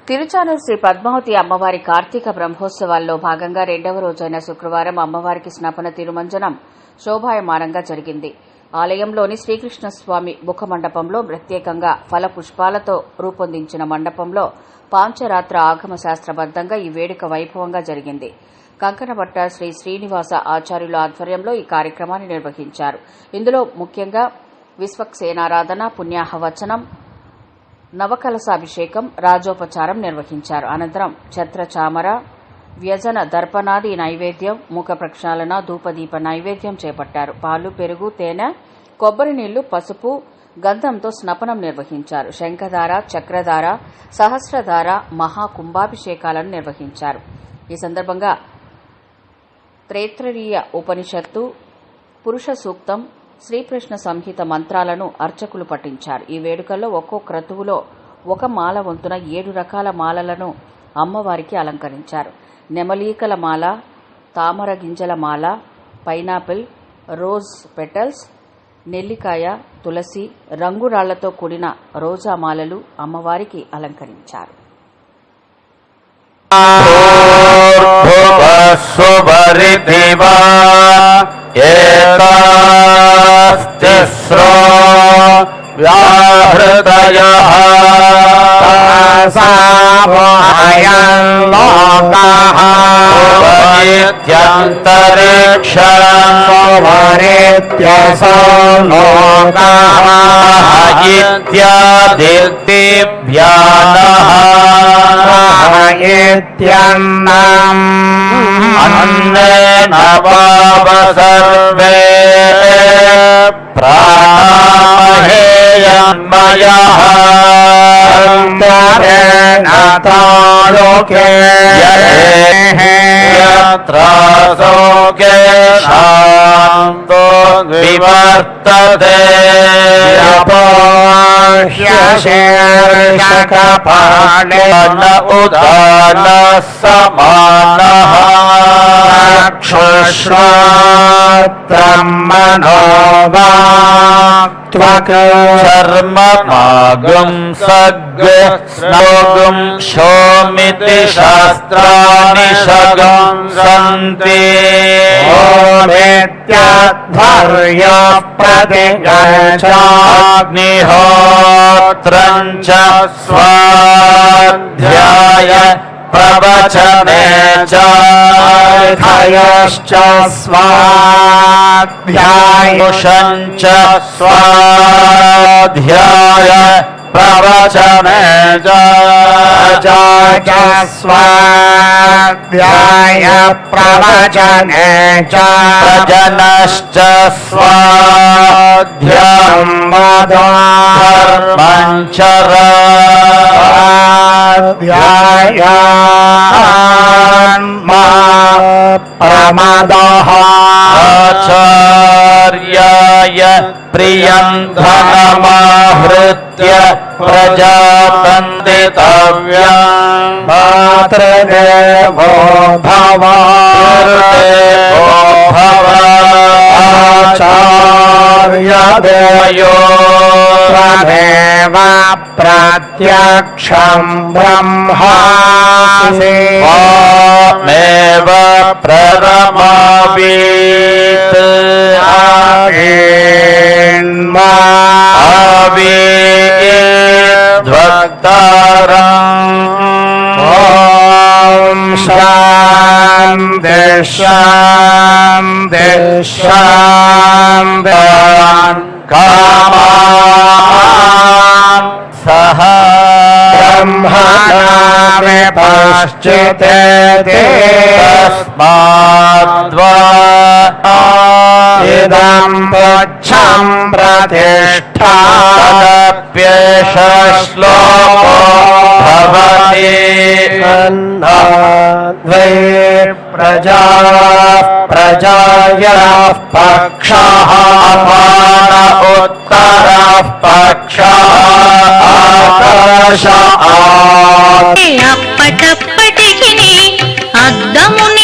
తిరుచానూరు శ్రీ పద్మావతి అమ్మవారి కార్తీక బ్రహ్మోత్సవాల్లో భాగంగా రెండవ రోజైన శుక్రవారం అమ్మవారికి స్నపన తిరుమంజనం శోభాయమానంగా జరిగింది. ఆలయంలోని శ్రీకృష్ణస్వామి ముఖమండపంలో ప్రత్యేకంగా ఫల పుష్పాలతో రూపొందించిన మండపంలో పాంచరాత్ర ఆగమ శాస్త్రబద్దంగా ఈ వేడుక వైభవంగా జరిగింది. కంకణబట్ట శ్రీ శ్రీనివాస ఆచార్యుల ఆధ్వర్యంలో ఈ కార్యక్రమాన్ని నిర్వహించారు. ఇందులో ముఖ్యంగా విశ్వక్సేనారాధన, పుణ్యాహవచనం, నవకలశాభిషేకం, రాజోపచారం నిర్వహించారు. అనంతరం ఛత్రచామర, వ్యజన దర్పణాది నైవేద్యం, ముఖ ప్రక్షాళన, ధూపదీప నైవేద్యం చేపట్టారు. పాలు, పెరుగు, తేనె, కొబ్బరి నీళ్లు, పసుపు, గంధంతో స్నపనం నిర్వహించారు. శంఖధార, చక్రధార, సహస్రధార, మహాకుంభాభిషేకాలను నిర్వహించారు. ఈ సందర్భంగా త్రేత్రీయ ఉపనిషత్తు, పురుష సూక్తం, శ్రీకృష్ణ సంహిత మంత్రాలను అర్చకులు పఠించారు. ఈ వేడుకల్లో ఒక్కో క్రతువులో ఒక మాల వంతున 7 రకాల మాలలను అమ్మవారికి అలంకరించారు. నెమలీకల మాల, తామర గింజల మాల, పైనాపిల్, రోజ్ పెటల్స్, నెల్లికాయ, తులసి, రంగురాళ్లతో కూడిన రోజా మాలలు అమ్మవారికి అలంకరించారు. వ్యాహృతయః లోకః ఉపనిత్యంతరిక్షమరిత్యసో లోకః ఇత్యాదిత్యభ్యానః ఇత్యన్నం అన్నేన పాప సర్వే ప్రాణమహేయన్మయః అంతరేణ తాలోకే యత్ర శోకే శాంతో వివర్తతే యపోష్యశీర్షకపాణే న ఉదాన సమానః చక్షుష్రోత్రమనోవా చర్మమాగం సగ్గం శోమితి శాస్త్రాణి సగం సంతి ఓమిత్యధ్వర్య ప్రతిగచ్ఛాగ్నిహోత్రం చ స్వాధ్యాయ ప్రవచనే చయశ్చ స్వాధ్యాయుషం చ స్వాధ్యాయ ప్రవచనే చ స్వాధ్యాయ ప్రవచనే చ ప్రజనశ్చ స్వాధ్యాయం ధర్మం చరాధ్యాయాన్మా ప్రమదః ఆచార్యాయ ప్రియం ధనమాహృత్య ప్రజావందితవ్యం మాతృదేవో భవ ఆచార్యదేవో త్వమేవ ప్రత్యక్షం బ్రహ్మాసి త్వమేవ ప్రరమావీత్ ఆవేద్వక్తారం ఓం శాంతి శాంతి శాంతి కామాన్ సహ బ్రహ్మణా విపశ్చితే తస్మాద్వా ఇదం పుచ్చం ప్రతిష్ఠాప్యేష శ్లోకో భవతి అన్నాద్వై ప్రజాయః పక్షః అపాన ఉత్తరః పక్షః ఆకాశ అప్పటప్పటికి అద్దమున